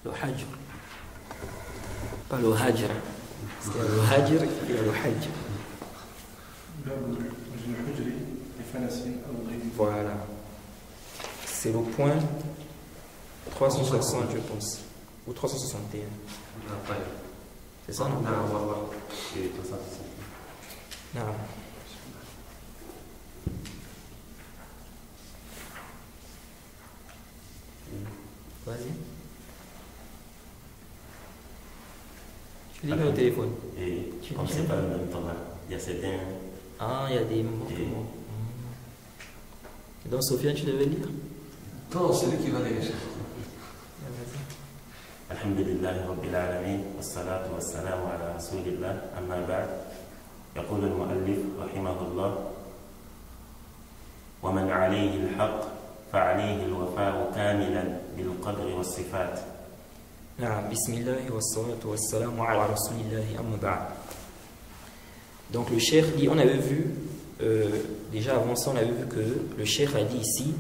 Le hajj. Pas le hajr. C'est le hajr et le hajj. Voilà. C'est le point 360, je pense. Ou 361. C'est ça, non? Non. Vas-y. Tu lis au téléphone. Et comme c'est pas le même temps là, il y a certains. Ah, il y a des mots. Donc, Sofiane, tu devais lire? Non, c'est lui qui va lire. Alhamdulillah Rabbil Alamin, wassalatu wassalamu ala Rasulillah, amma ba'd. يقول المؤلف رحمه الله ومن عليه الحق فعليه الوفاء كاملا بالقدر والصفات. نعم بسم الله والصلاة والسلام على رسول الله أما بعد. Donc le cheikh dit, on avait vu déjà avant ça, on avait vu que le cheikh a dit ici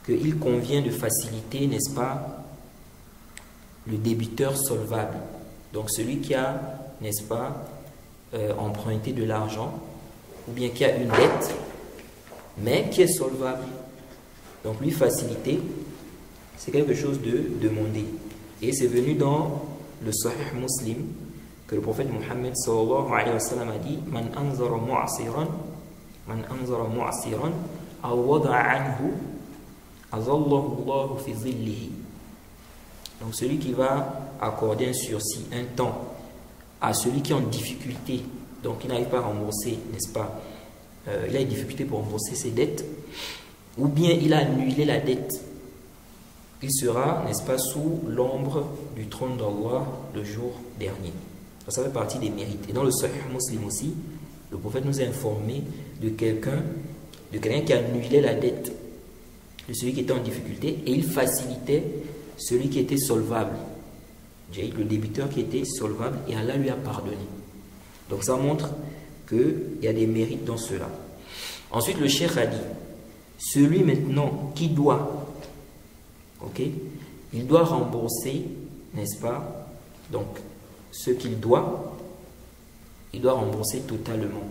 qu'il convient de faciliter, n'est-ce pas, le débiteur solvable. Donc celui qui a, n'est-ce pas, emprunté de l'argent, ou bien qui a une dette, mais qui est solvable. Donc lui faciliter, c'est quelque chose de demandé. Et c'est venu dans le Sahih Muslim que le prophète Muhammad sallallahu alayhi wa sallam a dit: Man anzara mu'asiran aw wada'a anhu azallahu Allahu fi zillihi. Donc celui qui va accorder un sursis, un temps à celui qui est en difficulté, donc il n'arrive pas à rembourser, n'est-ce pas, il a une difficulté pour rembourser ses dettes, ou bien il a annulé la dette, il sera, n'est-ce pas, sous l'ombre du trône d'Allah le jour dernier. Donc, ça fait partie des mérites. Et dans le Sahih Muslim aussi, le prophète nous a informé de quelqu'un qui a annulé la dette de celui qui était en difficulté, et il facilitait celui qui était solvable, le débiteur qui était solvable, et Allah lui a pardonné. Donc ça montre qu'il y a des mérites dans cela. Ensuite le cheikh a dit, celui maintenant qui doit, il doit rembourser, n'est-ce pas, donc ce qu'il doit, il doit rembourser totalement,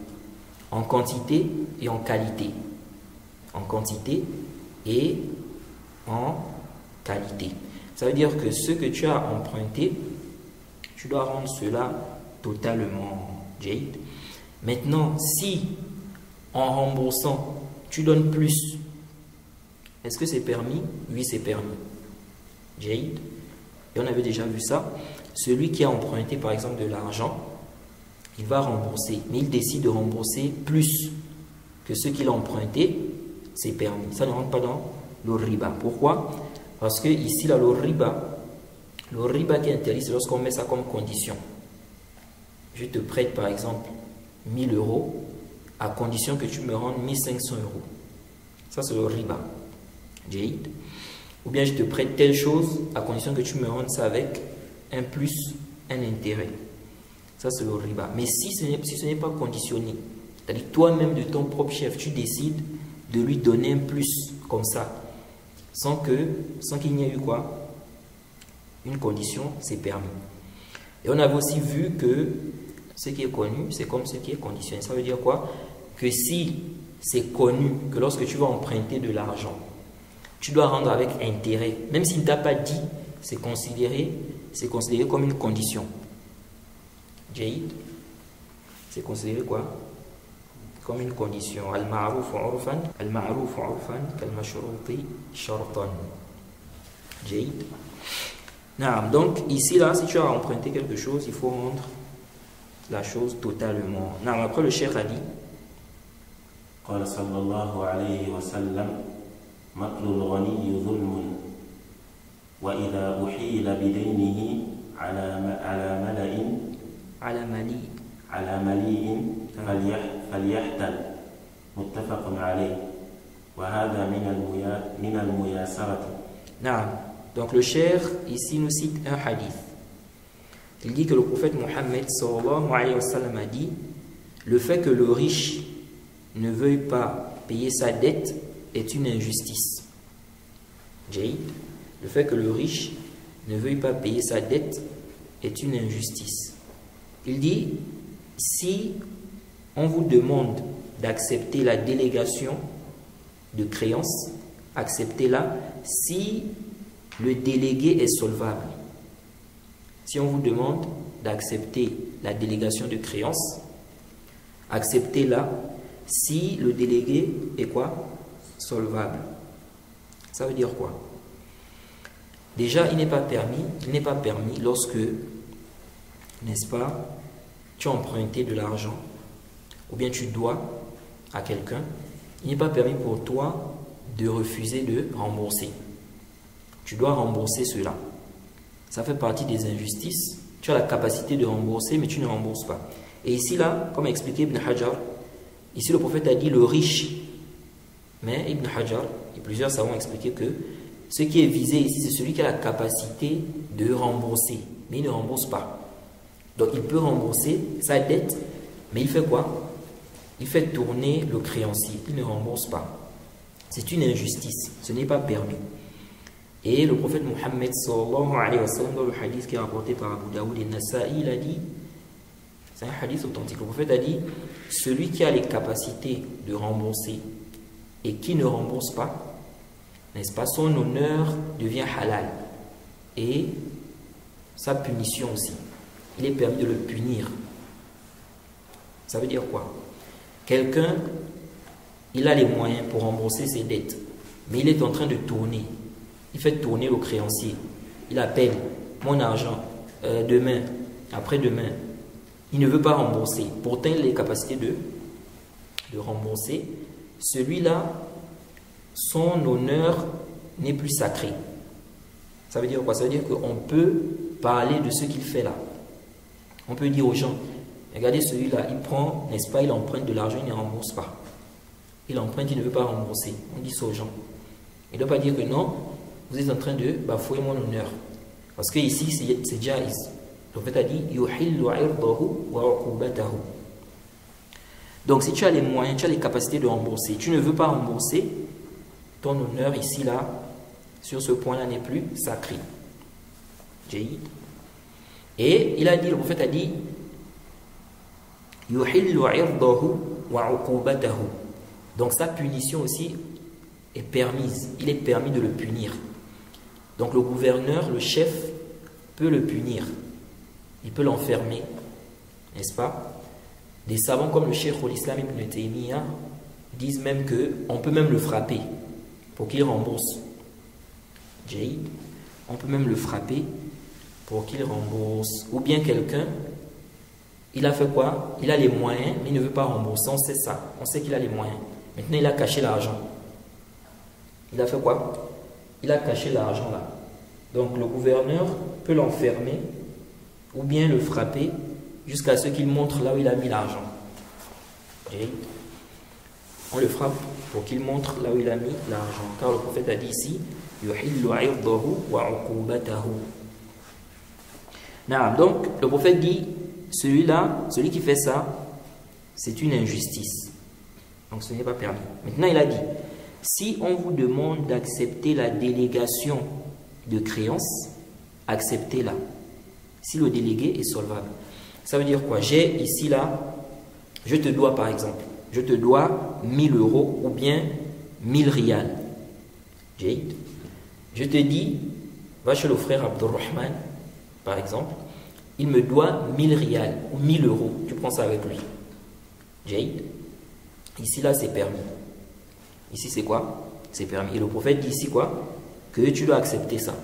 en quantité et en qualité. En quantité et en qualité. Ça veut dire que ce que tu as emprunté, tu dois rendre cela totalement, Jade. Maintenant, si en remboursant, tu donnes plus, est-ce que c'est permis? Oui, c'est permis, Jade. Et on avait déjà vu ça. Celui qui a emprunté, par exemple, de l'argent, il va rembourser, mais il décide de rembourser plus que ce qu'il a emprunté, c'est permis. Ça ne rentre pas dans le riba. Pourquoi? Parce que ici, là, le riba qui est interdit, c'est lorsqu'on met ça comme condition. Je te prête, par exemple, 1000 euros, à condition que tu me rendes 1500 euros. Ça, c'est le riba. Jade. Ou bien je te prête telle chose, à condition que tu me rendes ça avec un plus, un intérêt. Ça, c'est le riba. Mais si ce n'est pas conditionné, c'est-à-dire toi-même de ton propre chef, tu décides de lui donner un plus, comme ça, sans qu'il n'y ait eu quoi? Une condition, c'est permis. Et on avait aussi vu que ce qui est connu, c'est comme ce qui est conditionné. Ça veut dire quoi? Que si c'est connu que lorsque tu vas emprunter de l'argent, tu dois rendre avec intérêt, même s'il ne t'a pas dit, c'est considéré comme une condition. Jaïd, c'est considéré quoi? Comme une condition. Al-ma'ruf urfan, kal-mashruti shartan. Jaïd. Donc ici là, si tu as emprunté quelque chose, il faut rendre la chose totalement. Après le cheikh a dit, قال صلى الله عليه وسلم مطل الغني ظلم وإذا أحيل بدينه على مليء فليحتل متفق عليه وهذا من المياسرة. Donc le cheikh ici nous cite un hadith. Il dit que le prophète Mohammed sallallahu alayhi wa sallam a dit: le fait que le riche ne veuille pas payer sa dette est une injustice. Le fait que le riche ne veuille pas payer sa dette est une injustice. Il dit, si on vous demande d'accepter la délégation de créance, acceptez-la si le délégué est solvable. Si on vous demande d'accepter la délégation de créance, acceptez-la si le délégué est quoi? Solvable. Ça veut dire quoi? Déjà, il n'est pas permis lorsque, n'est-ce pas, tu as emprunté de l'argent ou bien tu dois à quelqu'un, il n'est pas permis pour toi de refuser de rembourser. Tu dois rembourser cela. Ça fait partie des injustices. Tu as la capacité de rembourser, mais tu ne rembourses pas. Et ici, là, comme a expliqué Ibn Hajar, ici le prophète a dit le riche. Mais Ibn Hajar et plusieurs savants ont expliqué que ce qui est visé ici, c'est celui qui a la capacité de rembourser, mais il ne rembourse pas. Donc il peut rembourser sa dette, mais il fait quoi? Il fait tourner le créancier, il ne rembourse pas. C'est une injustice, ce n'est pas permis. Et le prophète Mohammed sallallahu alayhi wa sallam, dans le hadith qui est rapporté par Abu Daoud et Nasa'i, il a dit, c'est un hadith authentique, le prophète a dit, celui qui a les capacités de rembourser et qui ne rembourse pas, n'est-ce pas, son honneur devient halal. Et sa punition aussi. Il est permis de le punir. Ça veut dire quoi? Quelqu'un, il a les moyens pour rembourser ses dettes, mais il est en train de tourner. Il fait tourner le créancier. Il appelle mon argent demain, après-demain. Il ne veut pas rembourser. Pourtant, il a les capacités de rembourser. Celui-là, son honneur n'est plus sacré. Ça veut dire quoi? Ça veut dire qu'on peut parler de ce qu'il fait là. On peut dire aux gens, regardez celui-là, il prend, n'est-ce pas, il emprunte de l'argent, il ne rembourse pas. Il emprunte, il ne veut pas rembourser. On dit ça aux gens. Il ne doit pas dire que non, vous êtes en train de bafouer mon honneur. Parce que ici, c'est jaiz. Le prophète a dit, yuhillu irdahu wa uqubatahu. Donc si tu as les moyens, tu as les capacités de rembourser, tu ne veux pas rembourser, ton honneur ici, là, sur ce point-là n'est plus sacré. Et il a dit, le prophète a dit, yuhillu irdahu wa uqubatahu. Donc sa punition aussi est permise. Il est permis de le punir. Donc le gouverneur, le chef, peut le punir. Il peut l'enfermer, n'est-ce pas? Des savants comme le Cheikh al-Islam ibn Taymiyyah disent même qu'on peut même le frapper pour qu'il rembourse. On peut même le frapper pour qu'il rembourse. Ou bien quelqu'un, il a fait quoi? Il a les moyens, mais il ne veut pas rembourser. On sait ça. On sait qu'il a les moyens. Maintenant, il a caché l'argent. Il a fait quoi? Il a caché l'argent là. Donc, le gouverneur peut l'enfermer ou bien le frapper jusqu'à ce qu'il montre là où il a mis l'argent. On le frappe pour qu'il montre là où il a mis l'argent. Car le prophète a dit ici, yuhillu irdahu wa uqubatahu. Donc, le prophète dit, celui-là, celui qui fait ça, c'est une injustice. Donc, ce n'est pas permis. Maintenant, il a dit, si on vous demande d'accepter la délégation de créance, acceptez-la. Si le délégué est solvable. Ça veut dire quoi? J'ai ici, là, je te dois par exemple, je te dois 1000 euros ou bien 1000 riyals. Je te dis, va chez le frère Abdurrahman, par exemple, il me doit 1000 riyals ou 1000 euros. Tu prends ça avec lui. Ici, là, c'est permis. Ici, c'est quoi? C'est permis. Et le prophète dit ici quoi? Que tu dois accepter ça.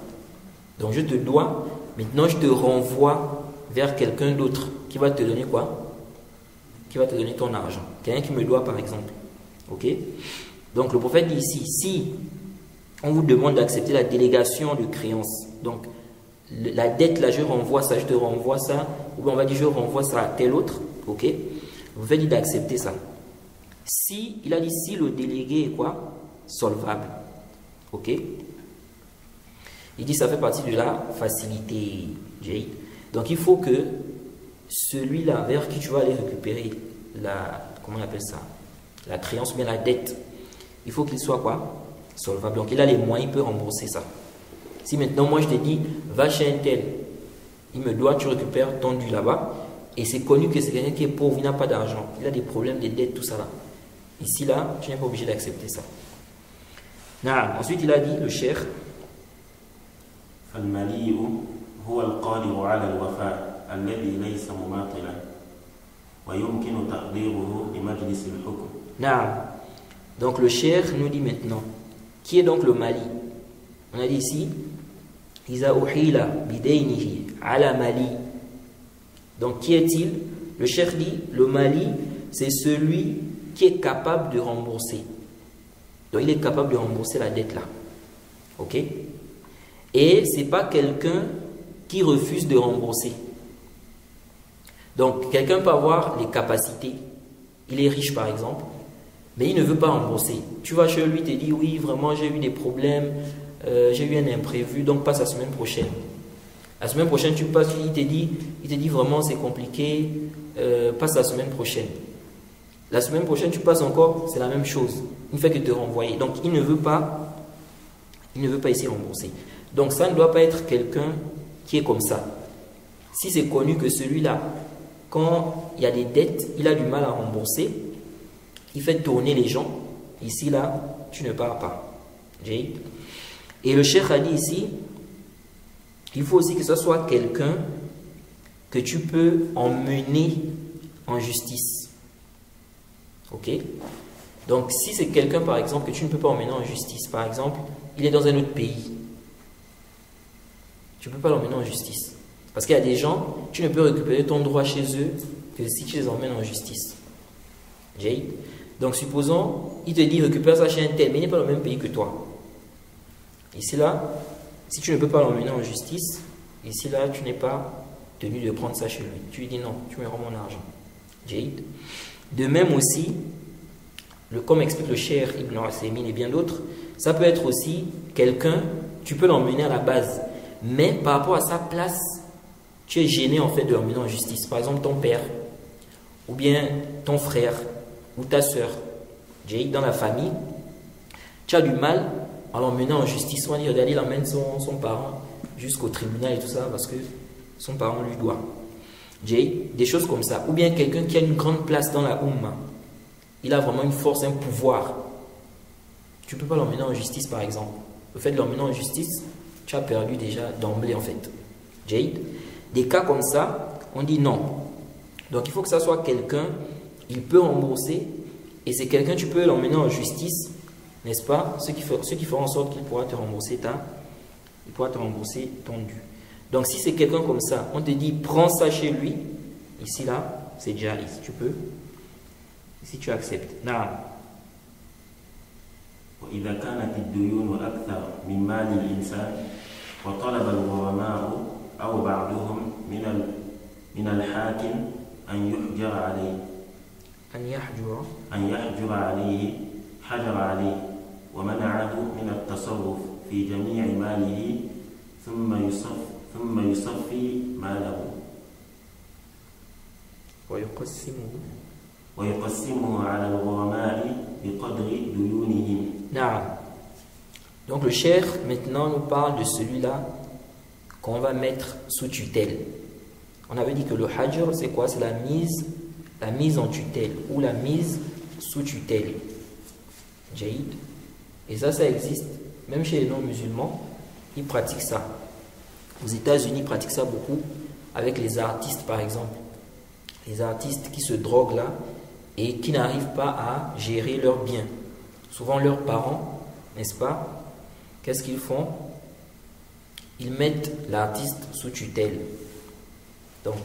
Donc, je te dois, maintenant, je te renvoie vers quelqu'un d'autre qui va te donner quoi? Qui va te donner ton argent. Quelqu'un qui me doit, par exemple. Ok? Donc, le prophète dit ici, si on vous demande d'accepter la délégation de créance, donc, la dette, là, je renvoie ça, je te renvoie ça, ou bien on va dire, je renvoie ça à tel autre, ok? Le prophète dit d'accepter ça. Si, il a dit, si le délégué est quoi? Solvable. Ok? Il dit, ça fait partie de la facilité. Donc, il faut que celui-là, vers qui tu vas aller récupérer la, comment on appelle ça? La créance ou bien la dette, il faut qu'il soit quoi? Solvable. Donc, il a les moyens, il peut rembourser ça. Si maintenant moi je te dis, va chez un tel, il me doit, tu récupères ton dû là-bas, et c'est connu que c'est quelqu'un qui est pauvre, il n'a pas d'argent, il a des problèmes, des dettes, tout ça là. Ici là, tu n'es pas obligé d'accepter ça. Ensuite il a dit, le cheikh, فالمليء هو القادر على الوفاء الذي ليس مماطلا ويمكن تقديره بمجلس الحكم. Donc le cheikh nous dit maintenant, qui est donc le mali? On a dit ici, Iza uhila bidaynihi ala mali. Donc qui est-il? Le cheikh dit, le mali, c'est celui qui est capable de rembourser. Donc il est capable de rembourser la dette là. Ok? Et ce n'est pas quelqu'un qui refuse de rembourser. Donc quelqu'un peut avoir les capacités. Il est riche par exemple, mais il ne veut pas rembourser. Tu vas chez lui, il te dit, oui, vraiment j'ai eu des problèmes, j'ai eu un imprévu, donc passe la semaine prochaine. La semaine prochaine, tu passes, il te dit vraiment c'est compliqué, passe la semaine prochaine. La semaine prochaine, tu passes encore, c'est la même chose. Il ne fait que te renvoyer. Donc il ne veut pas essayer de rembourser. Donc ça ne doit pas être quelqu'un qui est comme ça. Si c'est connu que celui-là, quand il y a des dettes, il a du mal à rembourser, il fait tourner les gens. Ici, là, tu ne pars pas. Et le cheikh a dit ici, il faut aussi que ce soit quelqu'un que tu peux emmener en justice. Ok? Donc, si c'est quelqu'un, par exemple, que tu ne peux pas emmener en justice, par exemple, il est dans un autre pays, tu ne peux pas l'emmener en justice. Parce qu'il y a des gens, tu ne peux récupérer ton droit chez eux que si tu les emmènes en justice. Donc, supposons, il te dit récupère ça chez un tel, mais il n'est pas dans le même pays que toi. Ici, là, si tu ne peux pas l'emmener en justice, ici, là, tu n'es pas tenu de prendre ça chez lui. Tu lui dis non, tu me rends mon argent. De même aussi, comme explique le cheikh Ibn Uthaymin et bien d'autres, ça peut être aussi quelqu'un, tu peux l'emmener à la base, mais par rapport à sa place, tu es gêné en fait de l'emmener en justice. Par exemple, ton père, ou bien ton frère, ou ta soeur, dans la famille, tu as du mal à l'emmener en justice. On va dire, regardez, il emmène son parent jusqu'au tribunal et tout ça, parce que son parent lui doit. Des choses comme ça. Ou bien quelqu'un qui a une grande place dans la Oumma. Il a vraiment une force, un pouvoir. Tu ne peux pas l'emmener en justice, par exemple. Le fait de l'emmener en justice, tu as perdu déjà d'emblée, en fait. Des cas comme ça, on dit non. Donc, il faut que ça soit quelqu'un, il peut rembourser, et c'est quelqu'un, tu peux l'emmener en justice, n'est-ce pas? Ce qui fera en sorte qu'il pourra te rembourser ton dû. Donc, si c'est quelqu'un comme ça, on te dit, prends ça chez lui, ici, là, c'est déjà ici, tu peux. Si tu acceptes. وإذا كانت الديون أكثر من مال الإنسان وطلب الغرماء أو بعضهم من الحاكم أن يحجر عليه حجر عليه ومنعه من التصرف في جميع ماله ثم يصفي ماله ويقسمه على الغرماء بقدر ديونهم. Donc le cheikh maintenant nous parle de celui-là qu'on va mettre sous tutelle. On avait dit que le hajr c'est quoi? C'est la mise en tutelle ou la mise sous tutelle. Et ça existe même chez les non-musulmans, ils pratiquent ça. Aux États-Unis, ils pratiquent ça beaucoup avec les artistes par exemple. Les artistes qui se droguent là et qui n'arrivent pas à gérer leurs biens. Souvent leurs parents, n'est-ce pas? Qu'est-ce qu'ils font? Ils mettent l'artiste sous tutelle. Donc,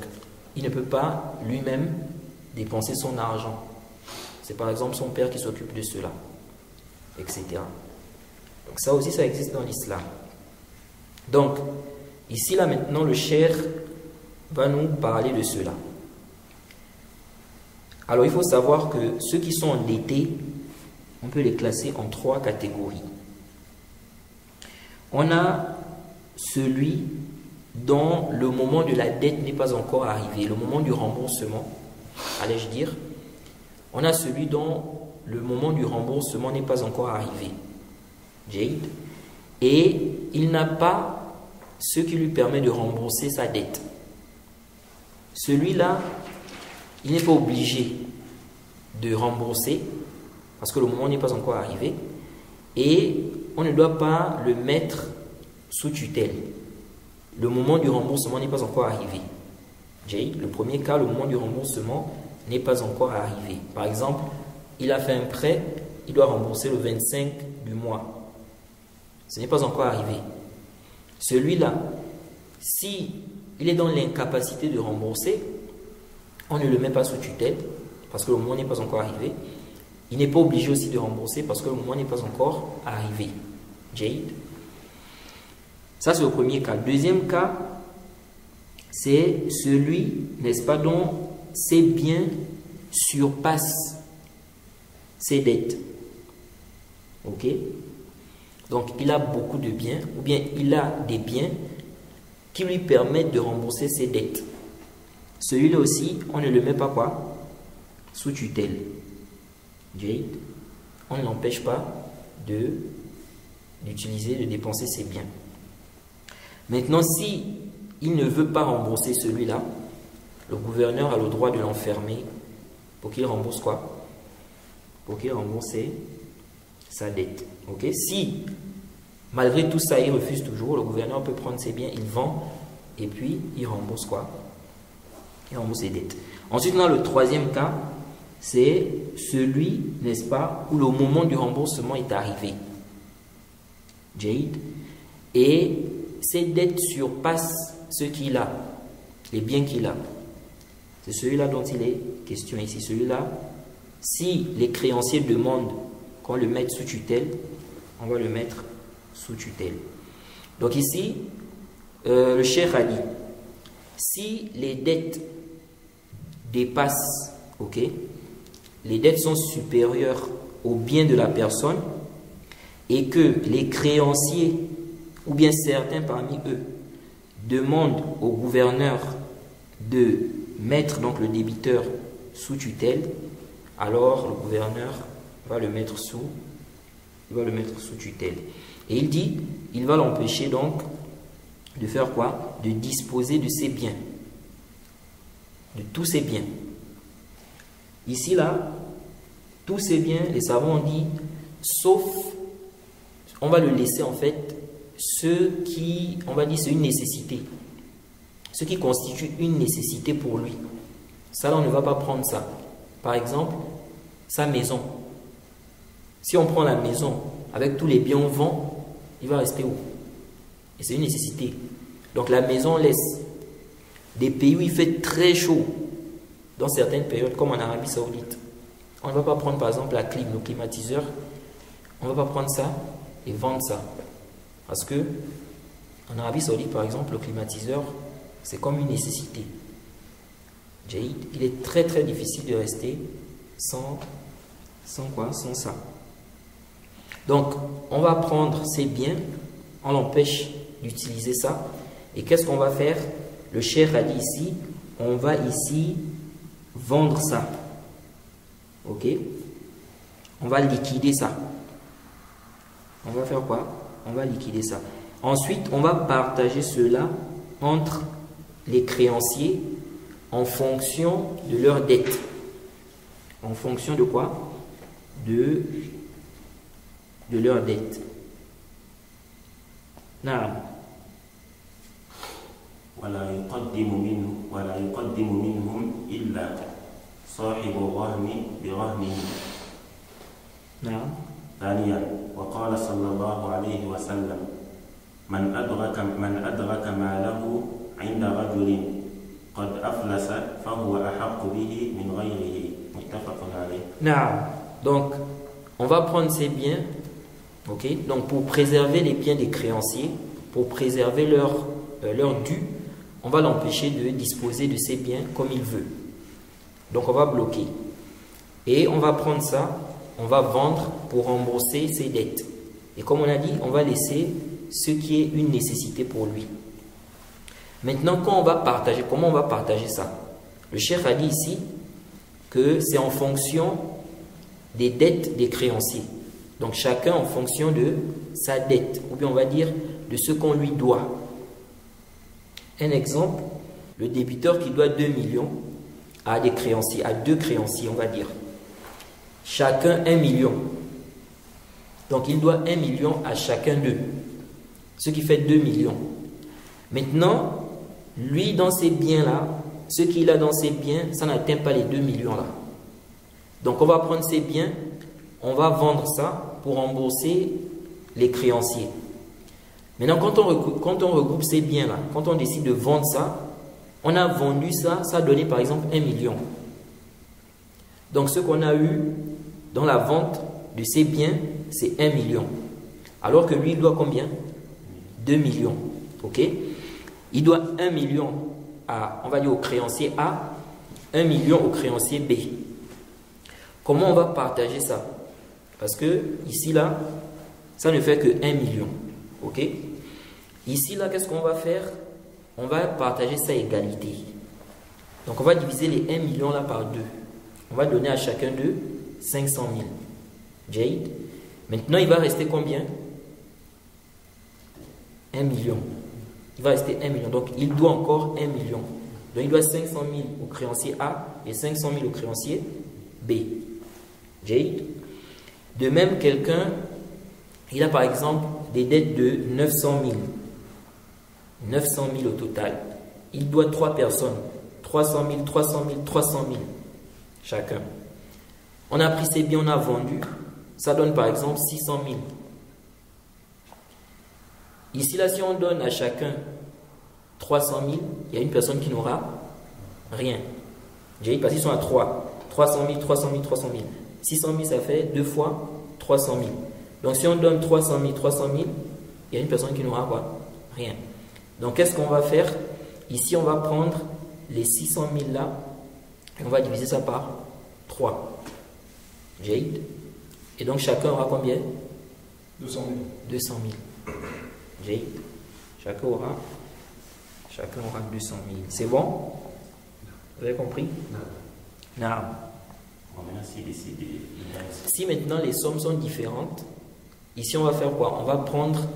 il ne peut pas lui-même dépenser son argent. C'est par exemple son père qui s'occupe de cela, etc. Donc ça aussi, ça existe dans l'islam. Donc, ici, là, maintenant, le cheikh va nous parler de cela. Alors, il faut savoir que ceux qui sont endettés, on peut les classer en 3 catégories. On a celui dont le moment de la dette n'est pas encore arrivé, le moment du remboursement, allais-je dire. On a celui dont le moment du remboursement n'est pas encore arrivé. et il n'a pas ce qui lui permet de rembourser sa dette. Celui-là, il n'est pas obligé de rembourser parce que le moment n'est pas encore arrivé et on ne doit pas le mettre sous tutelle. Le moment du remboursement n'est pas encore arrivé. Le premier cas, le moment du remboursement n'est pas encore arrivé. Par exemple, il a fait un prêt, il doit rembourser le 25 du mois. Ce n'est pas encore arrivé. Celui-là, si il est dans l'incapacité de rembourser, on ne le met pas sous tutelle parce que le moment n'est pas encore arrivé. Il n'est pas obligé aussi de rembourser parce que le moment n'est pas encore arrivé. Ça, c'est le premier cas. Deuxième cas, c'est celui, n'est-ce pas, dont ses biens surpassent ses dettes. Ok? Donc, il a beaucoup de biens, ou bien il a des biens qui lui permettent de rembourser ses dettes. Celui-là aussi, on ne le met pas quoi? Sous tutelle. On ne l'empêche pas d'utiliser, de dépenser ses biens. Maintenant, si il ne veut pas rembourser celui-là, le gouverneur a le droit de l'enfermer pour qu'il rembourse quoi? Pour qu'il rembourse sa dette. Ok? Si, malgré tout ça, il refuse toujours, le gouverneur peut prendre ses biens, il vend, et puis il rembourse quoi? Il rembourse ses dettes. Ensuite, dans le troisième cas, c'est celui, n'est-ce pas, où le moment du remboursement est arrivé. Et ses dettes surpassent ce qu'il a, les biens qu'il a. C'est celui-là dont il est question ici. Celui-là, si les créanciers demandent qu'on le mette sous tutelle, on va le mettre sous tutelle. Donc ici, le cheikh a dit, si les dettes dépassent, ok, les dettes sont supérieures aux biens de la personne et que les créanciers ou bien certains parmi eux demandent au gouverneur de mettre donc le débiteur sous tutelle, alors le gouverneur va le mettre sous tutelle. Et il dit, il va l'empêcher donc de faire quoi? De disposer de ses biens, de tous ses biens. Ici là, tous ses biens, les savants ont dit, sauf, on va le laisser en fait, ce qui, on va dire, c'est une nécessité. Ce qui constitue une nécessité pour lui. Ça, là, on ne va pas prendre ça. Par exemple, sa maison. Si on prend la maison, avec tous les biens on vend, il va rester où? Et c'est une nécessité. Donc la maison, on laisse. Des pays où il fait très chaud, dans certaines périodes, comme en Arabie Saoudite. On ne va pas prendre, par exemple, la clim, le climatiseur. On ne va pas prendre ça et vendre ça. Parce que en Arabie Saoudite, par exemple, le climatiseur, c'est comme une nécessité. Il est très très difficile de rester sans ça. Donc, on va prendre ces biens, on l'empêche d'utiliser ça. Et qu'est-ce qu'on va faire? Le cheikh a dit ici, on va ici vendre ça. Ok? On va liquider ça. On va faire quoi? On va liquider ça. Ensuite, on va partager cela entre les créanciers en fonction de leurs dettes. En fonction de quoi? De leurs dettes. Naam. ولا يقدم منهم إلا صاحب الرهن برهنه. نعم. ثانيا وقال صلى الله عليه وسلم من أدرك ماله عند رجل قد أفلس فهو أحق به من غيره متفق عليه. نعم. Donc on va prendre ces biens, ok, donc pour préserver les biens des créanciers, pour préserver leur dû, on va l'empêcher de disposer de ses biens comme il veut. Donc on va bloquer. Et on va prendre ça, on va vendre pour rembourser ses dettes. Et comme on a dit, on va laisser ce qui est une nécessité pour lui. Maintenant, quand on va partager, comment on va partager ça? Le cheikh a dit ici que c'est en fonction des dettes des créanciers. Donc chacun en fonction de sa dette, ou bien on va dire de ce qu'on lui doit. Un exemple, le débiteur qui doit 2 millions à des créanciers, à 2 créanciers, on va dire. Chacun 1 million. Donc il doit 1 million à chacun d'eux, ce qui fait 2 millions. Maintenant, lui dans ses biens-là, ce qu'il a dans ses biens, ça n'atteint pas les 2 millions-là. Donc on va prendre ses biens, on va vendre ça pour rembourser les créanciers. Maintenant, quand on regroupe ces biens-là, quand on décide de vendre ça, on a vendu ça, ça a donné par exemple 1 million. Donc ce qu'on a eu dans la vente de ces biens, c'est 1 million. Alors que lui, il doit combien? 2 millions. Ok? Il doit 1 million à, on va dire, au créancier A, 1 million au créancier B. Comment on va partager ça? Parce que ici, là, ça ne fait que 1 million. Ok? Ici, là, qu'est-ce qu'on va faire? On va partager ça à égalité. Donc, on va diviser les 1 million là par 2. On va donner à chacun d'eux 500 000. Jade. Maintenant, il va rester combien? 1 million. Il va rester 1 million. Donc, il doit encore 1 million. Donc, il doit 500 000 au créancier A et 500 000 au créancier B. Jade. De même, quelqu'un, il a par exemple des dettes de 900 000. 900 000 au total. Il doit 3 personnes. 300 000, 300 000, 300 000 chacun. On a pris ces biens, on a vendu. Ça donne par exemple 600 000. Ici, là, si on donne à chacun 300 000, il y a une personne qui n'aura rien. J'ai dit parce qu'ils sont à 3. 300 000, 300 000, 300 000. 600 000, ça fait 2 fois 300 000. Donc, si on donne 300 000, 300 000, il y a une personne qui n'aura quoi? Rien. Donc, qu'est-ce qu'on va faire? Ici, on va prendre les 600 000 là et on va diviser ça par 3. Jade. Et donc, chacun aura combien? 200 000. 200 000. Jade. Chacun aura 200 000. C'est bon? Vous avez compris? Non. Si maintenant les sommes sont différentes, ici on va faire quoi? On va prendre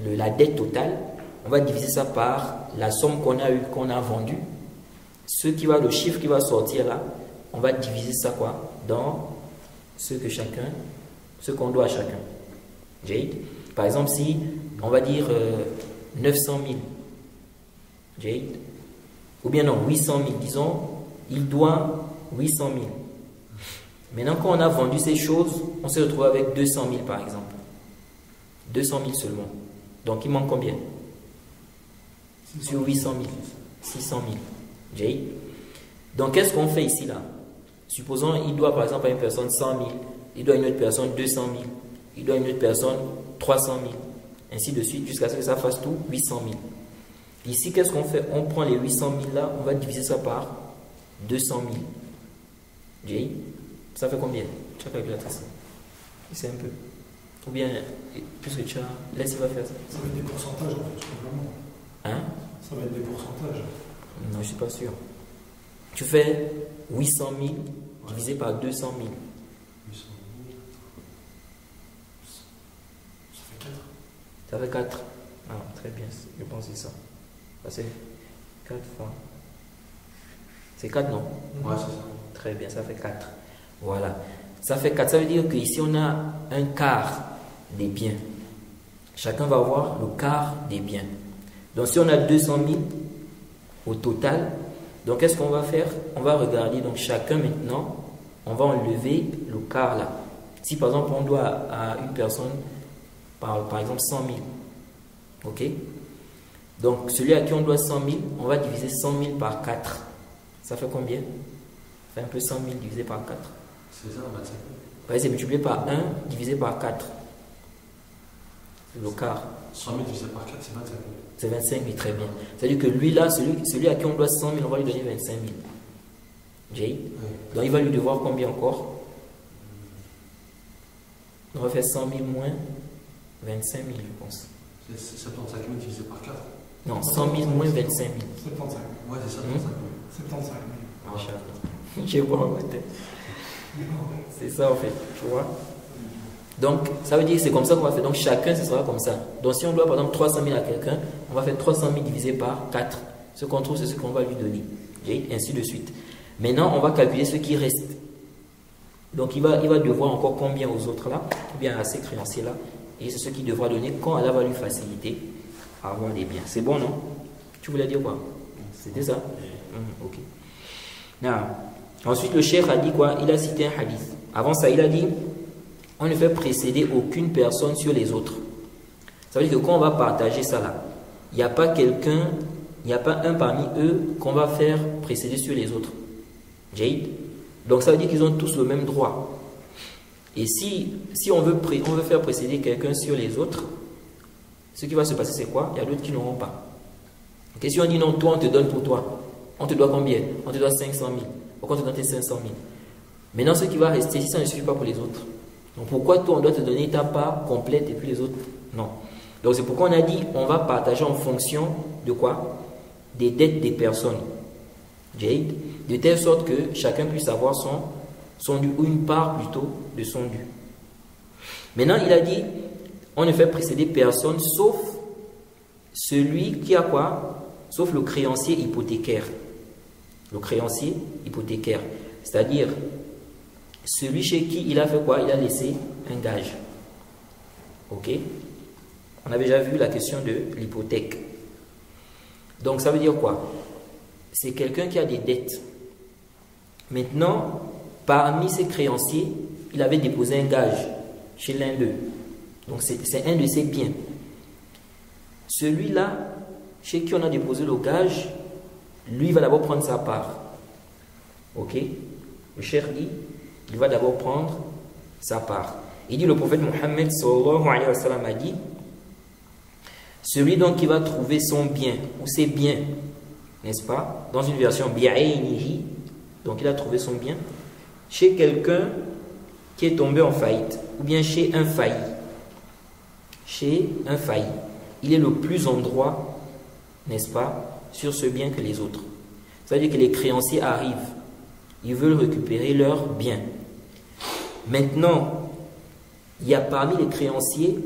la dette totale, on va diviser ça par la somme qu'on a eue, qu'on a vendue. Le chiffre qui va sortir là, on va diviser ça quoi? Dans ce qu'on doit à chacun. Jade. Par exemple, si on va dire 900 000, Jade, ou bien non, 800 000, disons, il doit 800 000. Maintenant, quand on a vendu ces choses, on s'est retrouvé avec 200 000 par exemple. 200 000 seulement. Donc, il manque combien? Sur 800 000. 600 000. Jay. Donc, qu'est-ce qu'on fait ici là? Supposons il doit par exemple à une personne 100 000. Il doit à une autre personne 200 000. Il doit à une autre personne 300 000. Ainsi de suite, jusqu'à ce que ça fasse tout 800 000. Ici, qu'est-ce qu'on fait? On prend les 800 000 là, on va diviser ça par 200 000. Jay, ça fait combien? Tu as calculé ça? C'est un peu. Ou bien, puisque tu as. Laisse, il va faire ça. Ça va être des pourcentages en fait, tout simplement. Hein? Ça va être des pourcentages. Non, je ne suis pas sûr. Tu fais 800 000 divisé par 200 000. 800 000. Ça fait 4. Ça fait 4. Ah, très bien, je pense que c'est ça. Ça c'est 4 fois. C'est 4, non? Ouais, c'est ça. Très bien, ça fait 4. Voilà. Ça fait 4. Ça veut dire qu'ici, on a un quart des biens. Chacun va avoir le quart des biens. Donc, si on a 200 000 au total, donc qu'est-ce qu'on va faire? On va regarder, donc chacun maintenant, on va enlever le quart là. Si par exemple, on doit à une personne, par exemple, 100 000. Ok? Donc, celui à qui on doit 100 000, on va diviser 100 000 par 4. Ça fait combien? Ça fait un peu 100 000 divisé par 4. C'est ça, 25 000. Ouais, c'est multiplié par 1 divisé par 4. C'est le quart. 100 000 divisé par 4, c'est 25 000. C'est 25 000, très bien. C'est-à-dire que lui là, celui à qui on doit 100 000, on va lui donner 25 000. Jay. Oui. Donc il va lui devoir combien encore? On va faire 100 000 moins 25 000, je pense. C'est 75 000 divisé par 4. Non, 100 000 moins 25 000. 75 000. Ouais, c'est ça, 75 000. 75 000. Machallah. Je vois en tête. C'est ça en fait, tu vois. Donc, ça veut dire que c'est comme ça qu'on va faire. Donc, chacun, ce sera comme ça. Donc, si on doit, par exemple, 300 000 à quelqu'un, on va faire 300 000 divisé par 4. Ce qu'on trouve, c'est ce qu'on va lui donner. Et ainsi de suite. Maintenant, on va calculer ce qui reste. Donc, il va devoir encore combien aux autres là, ou bien à ces créanciers-là. Et c'est ce qu'il devra donner quand Allah va lui faciliter à avoir des biens. C'est bon, non? Tu voulais dire quoi? C'était ça? Ok. Now, ensuite, le cheikh a dit quoi? Il a cité un hadith. Avant ça, il a dit, on ne fait précéder aucune personne sur les autres. Ça veut dire que quand on va partager ça là, il n'y a pas quelqu'un, il n'y a pas un parmi eux qu'on va faire précéder sur les autres. Jade. Donc ça veut dire qu'ils ont tous le même droit. Et si on veut faire précéder quelqu'un sur les autres, ce qui va se passer c'est quoi? Il y a d'autres qui n'auront pas. Okay, si on dit non, toi on te donne pour toi, on te doit combien? On te doit 500 000. Pourquoi on te donne tes 500 000? Maintenant ce qui va rester, si ça ne suffit pas pour les autres, donc pourquoi toi on doit te donner ta part complète et puis les autres non? Donc c'est pourquoi on a dit on va partager en fonction de quoi? Des dettes des personnes. Jade, de telle sorte que chacun puisse avoir son dû, ou une part plutôt de son dû. Maintenant il a dit on ne fait précéder personne sauf celui qui a quoi? Sauf le créancier hypothécaire. Le créancier hypothécaire. C'est-à-dire celui chez qui il a fait quoi? Il a laissé un gage. Ok? On avait déjà vu la question de l'hypothèque. Donc ça veut dire quoi? C'est quelqu'un qui a des dettes. Maintenant, parmi ses créanciers, il avait déposé un gage chez l'un d'eux. Donc c'est un de ses biens. Celui-là, chez qui on a déposé le gage, lui va d'abord prendre sa part. Ok? Le cheikh dit, il va d'abord prendre sa part. Il dit, le prophète Mohammed sallallahu alayhi wa sallam a dit, celui donc qui va trouver son bien ou ses biens, n'est-ce pas, dans une version bi'aynihi, donc il a trouvé son bien chez quelqu'un qui est tombé en faillite ou bien chez un failli. Chez un failli, il est le plus en droit, n'est-ce pas, sur ce bien que les autres. Ça veut dire que les créanciers arrivent, ils veulent récupérer leurs biens. Maintenant, il y a parmi les créanciers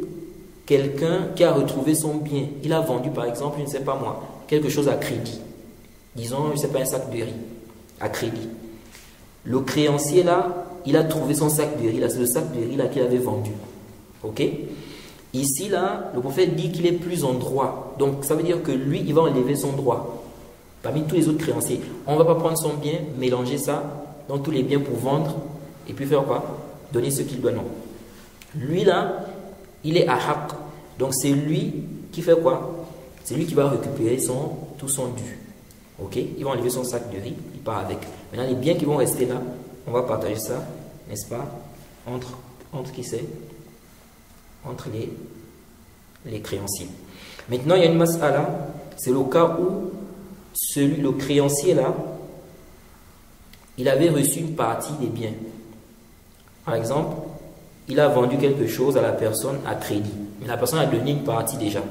quelqu'un qui a retrouvé son bien. Il a vendu par exemple, je ne sais pas moi, quelque chose à crédit. Disons, je ne sais pas, un sac de riz à crédit. Le créancier là, il a trouvé son sac de riz là, c'est le sac de riz là qu'il avait vendu. Ok? Ici là, le prophète dit qu'il est plus en droit. Donc ça veut dire que lui, il va enlever son droit. Parmi tous les autres créanciers, on ne va pas prendre son bien, mélanger ça dans tous les biens pour vendre et puis faire quoi? Donner ce qu'il doit, non. Lui là, il est à haq. Donc c'est lui qui fait quoi? C'est lui qui va récupérer tout son dû. Ok? Il va enlever son sac de riz, il part avec. Maintenant les biens qui vont rester là, on va partager ça, n'est-ce pas? Entre qui c'est? Entre les créanciers. Maintenant il y a une mas'ala, c'est le cas où le créancier là, il avait reçu une partie des biens. Par exemple, il a vendu quelque chose à la personne à crédit. Mais la personne a donné une partie déjà.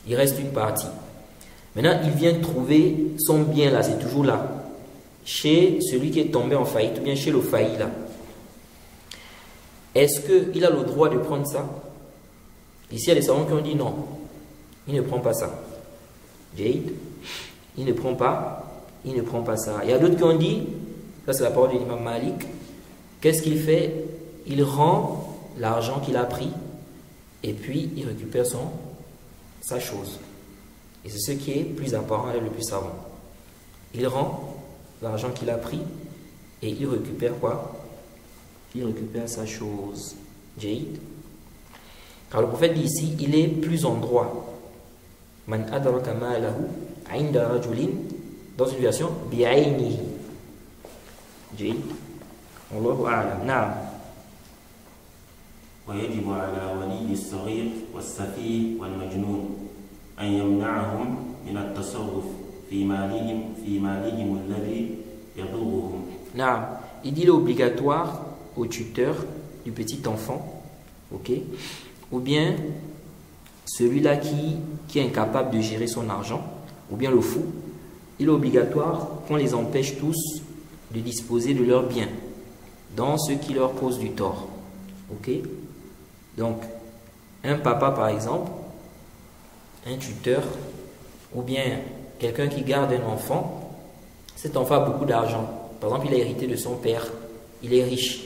Il reste une partie. Maintenant, il vient trouver son bien là, c'est toujours là. Chez celui qui est tombé en faillite, ou bien chez le failli là. Est-ce qu'il a le droit de prendre ça? Ici, il y a des savants qui ont dit non. Il ne prend pas ça. Jade, il ne prend pas ça. Il y a d'autres qui ont dit, ça c'est la parole de l'imam Malik, qu'est-ce qu'il fait? Il rend l'argent qu'il a pris et puis il récupère sa chose. Et c'est ce qui est plus apparent et le plus savant. Il rend l'argent qu'il a pris et il récupère quoi? Il récupère sa chose. Jade. Car le prophète dit ici, il est plus en droit. Man adraka ma'lahu 'inda rajulin, dans une version bi'aynihi. Jade. Wallahu a'lam. Na'am. ويجب على ولي الصغير والسفيه والمجنون أن يمنعهم من التصرف في مالهم الذي يضرهم. نعم. Il dit l'obligatoire au tuteur du petit enfant, ok, ou bien celui-là qui est incapable de gérer son argent, ou bien le fou, il est obligatoire qu'on les empêche tous de disposer de leurs biens dans ce qui leur cause du tort. Ok? Donc, un papa par exemple, un tuteur, ou bien quelqu'un qui garde un enfant, cet enfant a beaucoup d'argent. Par exemple, il a hérité de son père, il est riche.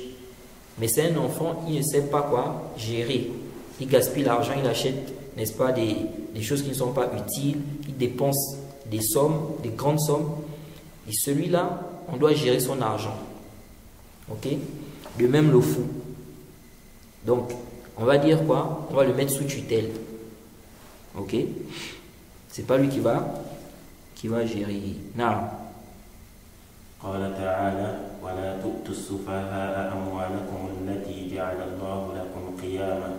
Mais c'est un enfant, il ne sait pas quoi gérer. Il gaspille l'argent, il achète, n'est-ce pas, des choses qui ne sont pas utiles, il dépense des sommes, des grandes sommes. Et celui-là, on doit gérer son argent. Ok? De même le fou. Donc, on va dire quoi? On va le mettre sous tutelle. Ok? C'est pas lui qui va gérer. Non. قال تعالى ولا تؤتوا السفهاء أموالكم التي جعل الله لكم قياما.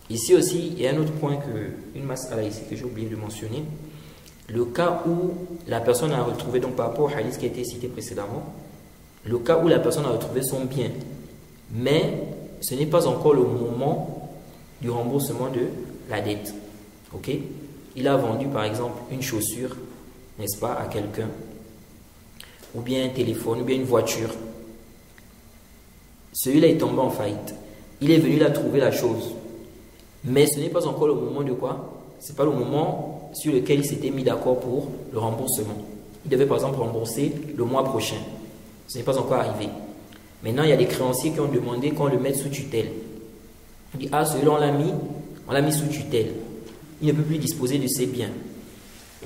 Ici aussi, il y a un autre point une mas'ala ici que j'ai oublié de mentionner. Le cas où la personne a retrouvé, donc par rapport au hadith qui a été cité précédemment, le cas où la personne a retrouvé son bien, mais ce n'est pas encore le moment du remboursement de la dette. Ok? Il a vendu par exemple une chaussure, n'est-ce pas, à quelqu'un, ou bien un téléphone, ou bien une voiture. Celui-là est tombé en faillite. Il est venu là trouver la chose. Mais ce n'est pas encore le moment de quoi? Ce n'est pas le moment sur lequel il s'était mis d'accord pour le remboursement. Il devait par exemple rembourser le mois prochain. Ce n'est pas encore arrivé. Maintenant, il y a des créanciers qui ont demandé qu'on le mette sous tutelle. On dit, ah, celui-là, on l'a mis sous tutelle. Il ne peut plus disposer de ses biens.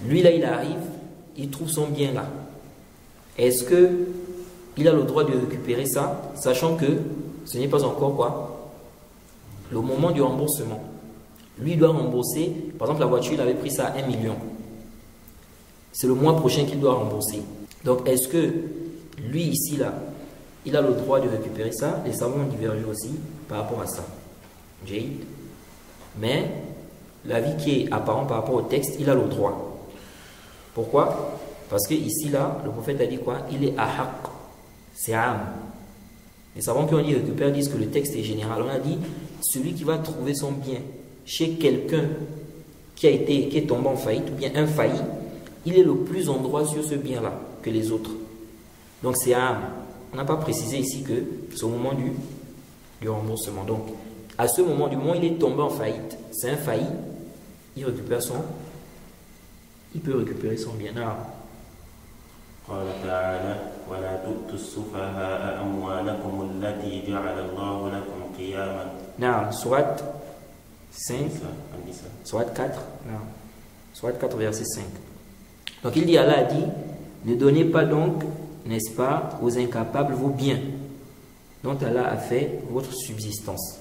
Lui, là, il arrive, il trouve son bien là. Est-ce qu'il a le droit de récupérer ça, sachant que ce n'est pas encore quoi? Le moment du remboursement. Lui, il doit rembourser, par exemple, la voiture, il avait pris ça à 1 million. C'est le mois prochain qu'il doit rembourser. Donc, est-ce que lui, ici, là, il a le droit de récupérer ça? Les savants ont divergé aussi par rapport à ça. Mais l'avis qui est apparent par rapport au texte, il a le droit. Pourquoi? Parce que ici, là, le prophète a dit quoi? Il est ahaq. C'est am. Les savants qui ont dit récupère disent que le texte est général. On a dit celui qui va trouver son bien chez quelqu'un qui est tombé en faillite ou bien infailli, il est le plus en droit sur ce bien-là que les autres. Donc c'est am. On n'a pas précisé ici que c'est au moment du remboursement. Donc à ce moment, du moment où il est tombé en faillite, c'est infailli, il peut récupérer son bien. قال تعالى ولا تؤتوا السفهاء أموالكم التي جعل الله لكم قياما. نعم سورة 5 سورة 4 نعم سورة 4 verset 5. Donc il dit, Allah a dit, ne donnez pas donc, n'est-ce pas, aux incapables vos biens dont Allah a fait votre subsistance.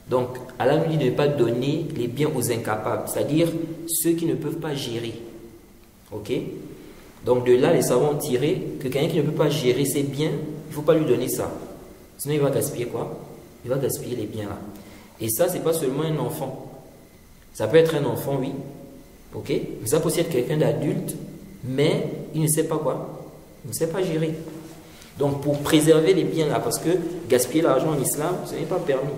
Donc Allah nous dit de ne pas donner les biens aux incapables, c'est-à-dire ceux qui ne peuvent pas gérer. Ok? Donc de là, les savants ont tiré que quelqu'un qui ne peut pas gérer ses biens, il ne faut pas lui donner ça. Sinon, il va gaspiller quoi? Il va gaspiller les biens là. Et ça, ce n'est pas seulement un enfant. Ça peut être un enfant, oui. Ok? Mais ça peut aussi être quelqu'un d'adulte, mais il ne sait pas quoi? Il ne sait pas gérer. Donc pour préserver les biens là, parce que gaspiller l'argent en islam, ce n'est pas permis.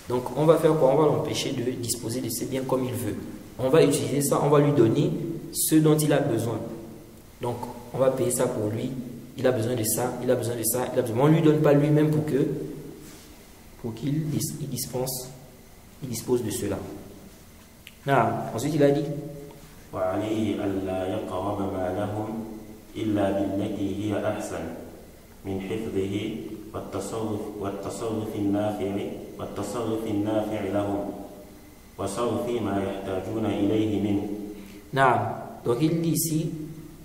Donc on va faire quoi? On va l'empêcher de disposer de ses biens comme il veut. On va utiliser ça, on va lui donner ce dont il a besoin. Donc, on va payer ça pour lui. Il a besoin de ça, il a besoin de ça, il a besoin. On ne lui donne pas lui-même pour qu'il dispose de cela. Ensuite, il a dit وعليه ألا يقرب مالهم إلا بالتي هي أحسن من حفظه والتصرف النافع لهم وصرف ما يحتاجون إليه منه. Donc il dit ici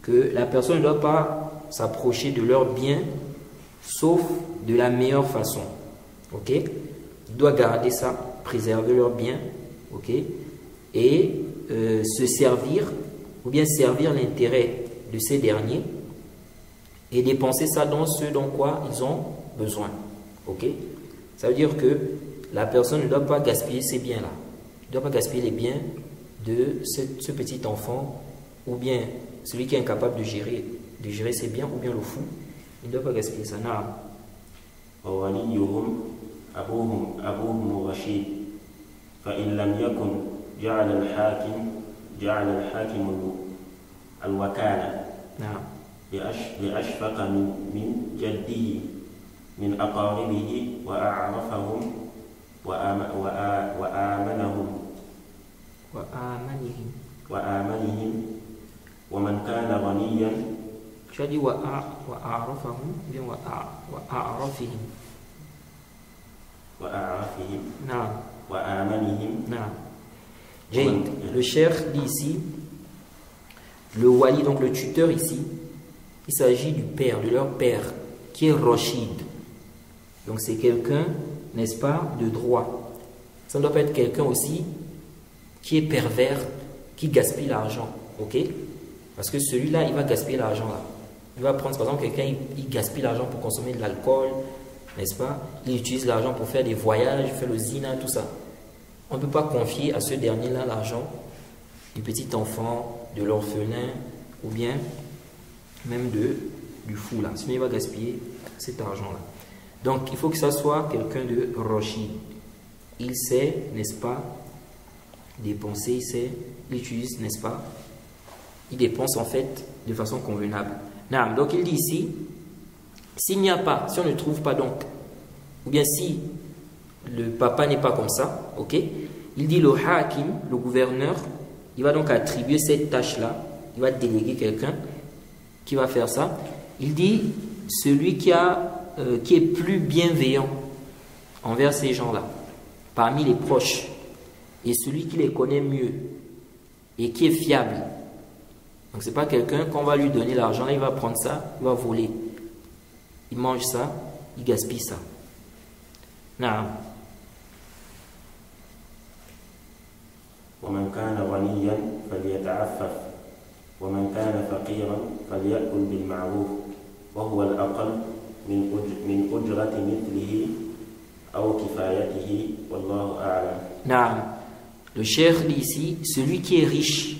que la personne ne doit pas s'approcher de leurs biens sauf de la meilleure façon. Ok? Il doit garder ça, préserver leurs biens. Ok? Et se servir ou bien servir l'intérêt de ces derniers et dépenser ça dans ce dont quoi ils ont besoin. Ok? Ça veut dire que la personne ne doit pas gaspiller ces biens-là. Il ne doit pas gaspiller les biens de ce petit enfant ou bien celui qui est incapable de gérer ses biens ou bien le fou. Il ne doit pas gaspiller ça. ووليهم أبوهم رشيد فإن لم يكن جعل الحاكم الوكالة لأشفق من جده من أقاربه وآمنهم وآمنهم. وآمنهم ومن كان غنيا. Tu as dit وأعرفهم bien وأعرفهم. وأعرفهم. نعم. وآمنهم. نعم. Jade, le cheikh dit ici, le wali, donc le tuteur ici, il s'agit du père, de leur père, qui est Rachid. Donc c'est quelqu'un, n'est-ce pas, de droit. Ça ne doit pas être quelqu'un aussi qui est pervers, qui gaspille l'argent, ok? Parce que celui-là, il va gaspiller l'argent là. Il va prendre, par exemple, quelqu'un, il gaspille l'argent pour consommer de l'alcool, n'est-ce pas? Il utilise l'argent pour faire des voyages, faire le zina, tout ça. On ne peut pas confier à ce dernier-là l'argent du petit enfant, de l'orphelin, ou bien même du fou là. Sinon, il va gaspiller cet argent-là. Donc, il faut que ça soit quelqu'un de Rachid. Il sait, n'est-ce pas, dépenser, il utilise, n'est-ce pas, il dépense en fait de façon convenable. Non, donc, il dit ici, s'il n'y a pas, si on ne trouve pas donc, ou bien si le papa n'est pas comme ça, ok, il dit le hakim, le gouverneur, il va donc attribuer cette tâche-là, il va déléguer quelqu'un qui va faire ça. Il dit celui qui est plus bienveillant envers ces gens-là, parmi les proches, et celui qui les connaît mieux et qui est fiable. Donc c'est pas quelqu'un qu'on va lui donner l'argent, là il va prendre ça, il va voler. Il mange ça, il gaspille ça. Non. ومن كان غنيا فليتعفف ومن كان فقيرا فليأكل بالمعروف وهو الأقل من أجرة مثله أو كفايته والله أعلم. نعم. Le cheikh dit ici, celui qui est riche,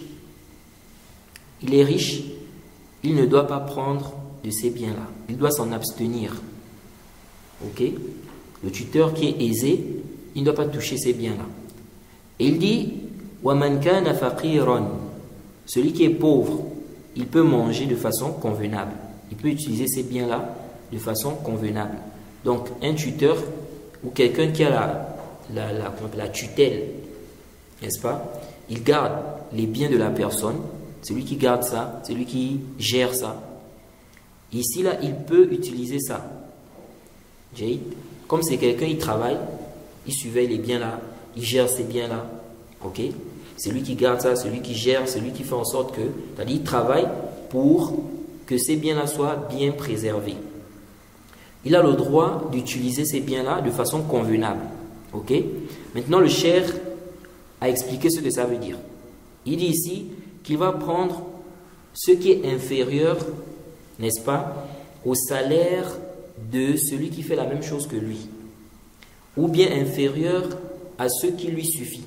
il est riche, il ne doit pas prendre de ces biens-là. Il doit s'en abstenir. Ok? Le tuteur qui est aisé, il ne doit pas toucher ces biens-là. Et il dit وَمَنْ كَانَ فَقِيرًا. Celui qui est pauvre, il peut manger de façon convenable. Il peut utiliser ces biens-là de façon convenable. Donc, un tuteur ou quelqu'un qui a la tutelle, n'est-ce pas? Il garde les biens de la personne. C'est lui qui garde ça, c'est lui qui gère ça. Ici, là, il peut utiliser ça. Comme c'est quelqu'un, il travaille, il surveille les biens là, il gère ces biens là. Ok? C'est lui qui garde ça, c'est lui qui gère, c'est lui qui fait en sorte que, c'est-à-dire, il travaille pour que ces biens-là soient bien préservés. Il a le droit d'utiliser ces biens-là de façon convenable. Ok? Maintenant, le cheikh a expliqué ce que ça veut dire. Il dit ici qu'il va prendre ce qui est inférieur, n'est-ce pas, au salaire de celui qui fait la même chose que lui, ou bien inférieur à ce qui lui suffit.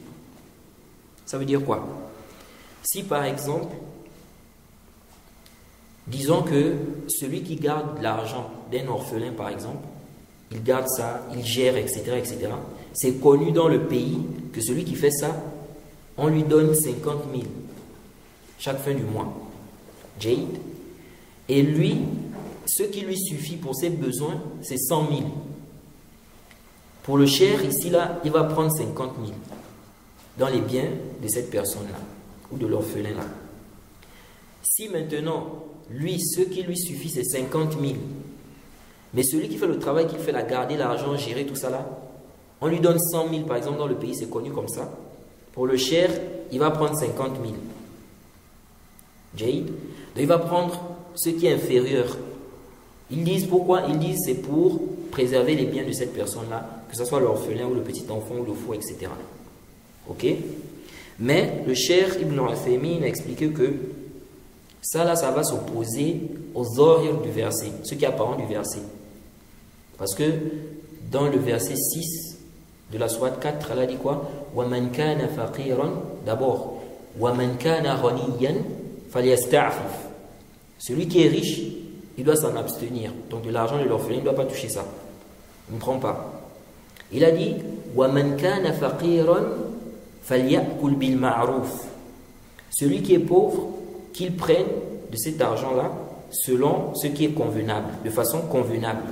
Ça veut dire quoi? Si par exemple, disons que celui qui garde l'argent d'un orphelin par exemple, il garde ça, il gère, etc., etc. C'est connu dans le pays que celui qui fait ça, on lui donne 50 000 chaque fin du mois. Jade. Et lui, ce qui lui suffit pour ses besoins, c'est 100 000. Pour le cher, ici, là, il va prendre 50 000 dans les biens de cette personne-là, ou de l'orphelin-là. Si maintenant, lui, ce qui lui suffit, c'est 50 000, mais celui qui fait le travail, qui fait la garder, l'argent, gérer tout ça là, on lui donne 100 000, par exemple, dans le pays, c'est connu comme ça. Pour le cher, il va prendre 50 000. Jade. Donc, il va prendre ce qui est inférieur. Ils disent pourquoi? Ils disent c'est pour préserver les biens de cette personne-là, que ce soit l'orphelin ou le petit enfant ou le fou, etc. Ok? Mais le cheikh Ibn Uthaymin a expliqué que ça là, ça va s'opposer aux zahir du verset, ce qui est apparent du verset. Parce que dans le verset 6 de la sourate 4, elle a dit quoi? وَمَنْ كَانَ فَقِيرًا. D'abord, وَمَنْ كَانَ غَنِيًّا فَلْيَسْتَعْفِفْ. Celui qui est riche, il doit s'en abstenir. Donc de l'argent de l'orphelin, il ne doit pas toucher ça. Il ne prend pas. Il a dit وَمَنْ كَانَ فَقِيرًا فَلْيَأْكُلْ بِالْمَعْرُوفِ. Celui qui est pauvre, qu'il prenne de cet argent-là selon ce qui est convenable, de façon convenable.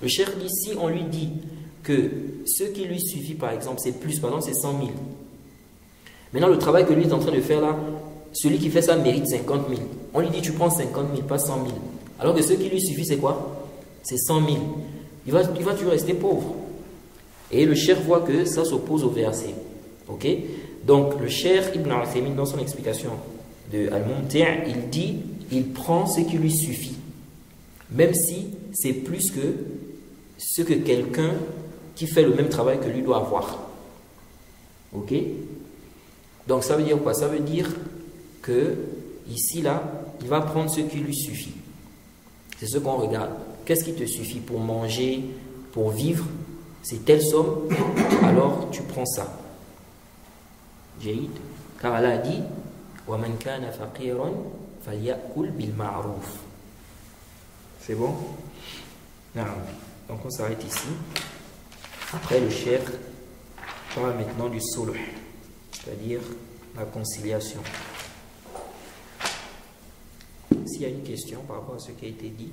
Le cheikh ici, on lui dit que ce qui lui suffit, par exemple, c'est plus, par exemple, c'est 100 000. Maintenant, le travail que lui est en train de faire là, celui qui fait ça mérite 50 000. On lui dit, tu prends 50 000, pas 100 000. Alors que ce qui lui suffit, c'est quoi? C'est 100 000. Il va toujours rester pauvre. Et le cheikh voit que ça s'oppose au verset. Ok? Donc, le cheikh Ibn al-Uthaymin, dans son explication de Al-Mumti', il dit, il prend ce qui lui suffit. Même si c'est plus que ce que quelqu'un qui fait le même travail que lui doit avoir. Ok? Donc ça veut dire quoi? Ça veut dire que ici là, il va prendre ce qui lui suffit. C'est ce qu'on regarde. Qu'est-ce qui te suffit pour manger, pour vivre? C'est telle somme, alors tu prends ça. Jaïd. Car Allah a dit وَمَنْ كَانَ فَقِيرًا فَلْيَأْكُلْ بِالْمَعْرُوفِ. C'est bon? Non. Donc on s'arrête ici. Après le cheikh parle maintenant du sulh, c'est-à-dire la conciliation. S'il y a une question par rapport à ce qui a été dit.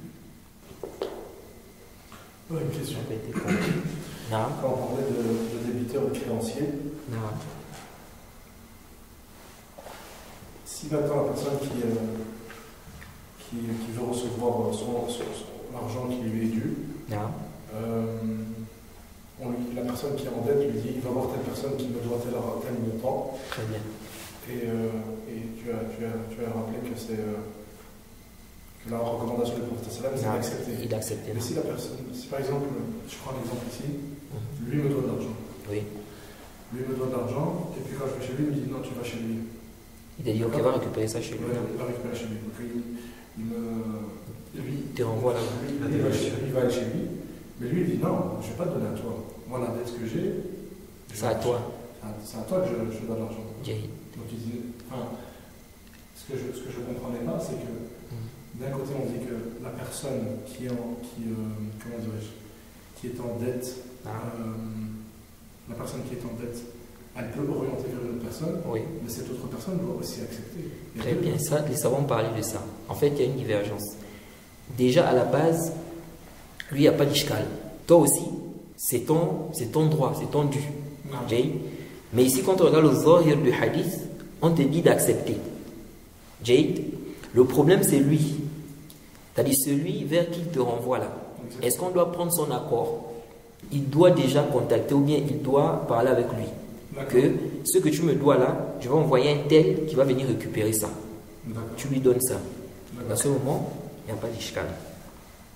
Une question. Ça a été compris. Non. Quand on parlait de débiteur et de créancier, Non. si maintenant la personne qui veut recevoir l'argent qui lui est dû, Non. la personne qui est en dette lui dit il va voir telle personne qui me doit tel montant. Très bien. Et tu as rappelé que c'est que la recommandation du prophète sallam c'est d'accepter. Il accepte. Mais si la personne, si par exemple, je prends l'exemple ici, lui me doit de l'argent. Oui. Lui me doit de l'argent, et puis quand je vais chez lui, il me dit non, tu vas chez lui. Il t'a dit ok, va récupérer ça chez lui. Ouais, il va récupérer chez lui. Donc lui, te renvoie là. il va aller chez lui, mais lui il dit non, je ne vais pas te donner à toi. Moi la dette que j'ai, C'est à toi. C'est à toi que je dois de l'argent. Jaïd. Donc il dit, enfin, ce que je ne comprenais pas, c'est que d'un côté on dit que la personne qui est en dette, la personne qui est en dette, elle peut orienter vers une autre personne, Oui. mais cette autre personne doit aussi accepter. Très bien, ça, les savants parlaient de ça. En fait, il y a une divergence. Déjà, à la base, lui, il n'y a pas d'ishkal. Toi aussi, c'est ton droit, c'est ton dû. Jay. Mais ici, quand on regarde le zahir du hadith, on te dit d'accepter. Jay. Le problème, c'est lui. C'est-à-dire celui vers qui il te renvoie là. Est-ce qu'on doit prendre son accord? Il doit déjà contacter ou bien il doit parler avec lui. Que ce que tu me dois là, je vais envoyer un tel qui va venir récupérer ça. Tu lui donnes ça. À ce moment, il n'y a pas d'ishkal.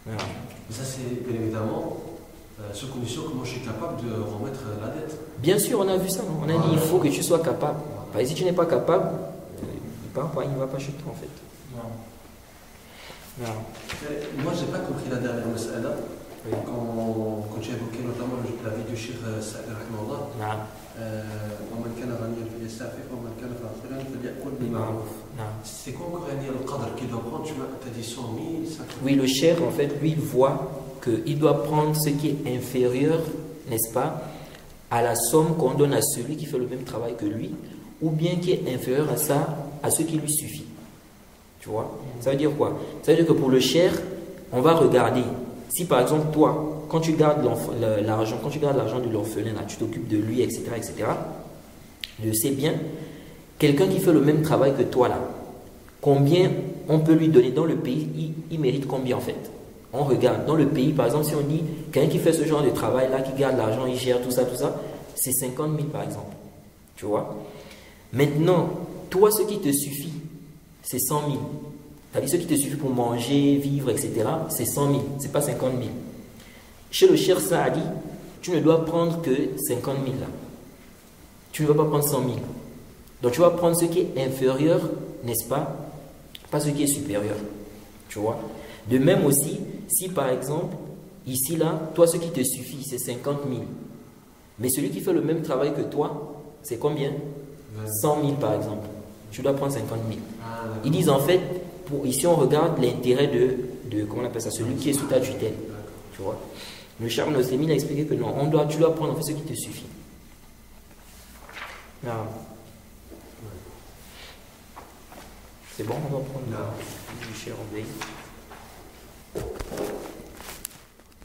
Voilà. Mais ça, c'est bien évidemment sous condition que moi je suis capable de remettre la dette. Bien sûr, on a vu ça. Non? On a dit il faut que tu sois capable. Parce que si tu n'es pas capable, il ne va pas chez toi en fait. Non. Moi, je n'ai pas compris la dernière mas'ala. Oui. Quand tu évoquais notamment la vie du Cheikh Sa'd rahimahullah. C'est quoi encore le qadr qu'il doit prendre? Tu as dit 100 000, 50 000. Oui, le cheikh en fait, lui, il voit qu'il doit prendre ce qui est inférieur, n'est-ce pas, à la somme qu'on donne à celui qui fait le même travail que lui, ou bien qui est inférieur à ça, à ce qui lui suffit. Tu vois? Ça veut dire quoi? Ça veut dire que pour le cheikh, on va regarder. Si par exemple, toi, quand tu gardes l'argent, de l'orphelin, tu t'occupes de lui, etc., je sais bien, quelqu'un qui fait le même travail que toi là, combien on peut lui donner dans le pays, il mérite combien en fait? On regarde dans le pays, par exemple, si on dit quelqu'un qui fait ce genre de travail là, qui garde l'argent, il gère tout ça, c'est 50 000 par exemple. Tu vois? Maintenant, toi, ce qui te suffit, c'est 100 000. C'est-à-dire ce qui te suffit pour manger, vivre, etc., c'est 100 000, c'est pas 50 000. Chez le Cheikh Saadi, tu ne dois prendre que 50 000 là. Tu ne vas pas prendre 100 000. Donc tu vas prendre ce qui est inférieur, n'est-ce pas? Pas ce qui est supérieur. Tu vois? De même aussi, si par exemple, ici là, toi ce qui te suffit, c'est 50 000. Mais celui qui fait le même travail que toi, c'est combien? 100 000 par exemple. Tu dois prendre 50 000. Ils disent en fait, ici on regarde l'intérêt de comment on appelle ça, celui qui est sous ta tutelle. Tu vois? Le Cheikh Ibn Uthaymin a expliqué que non, tu dois prendre en fait ce qui te suffit. Non. C'est bon, on va prendre du Cheikh Obeid.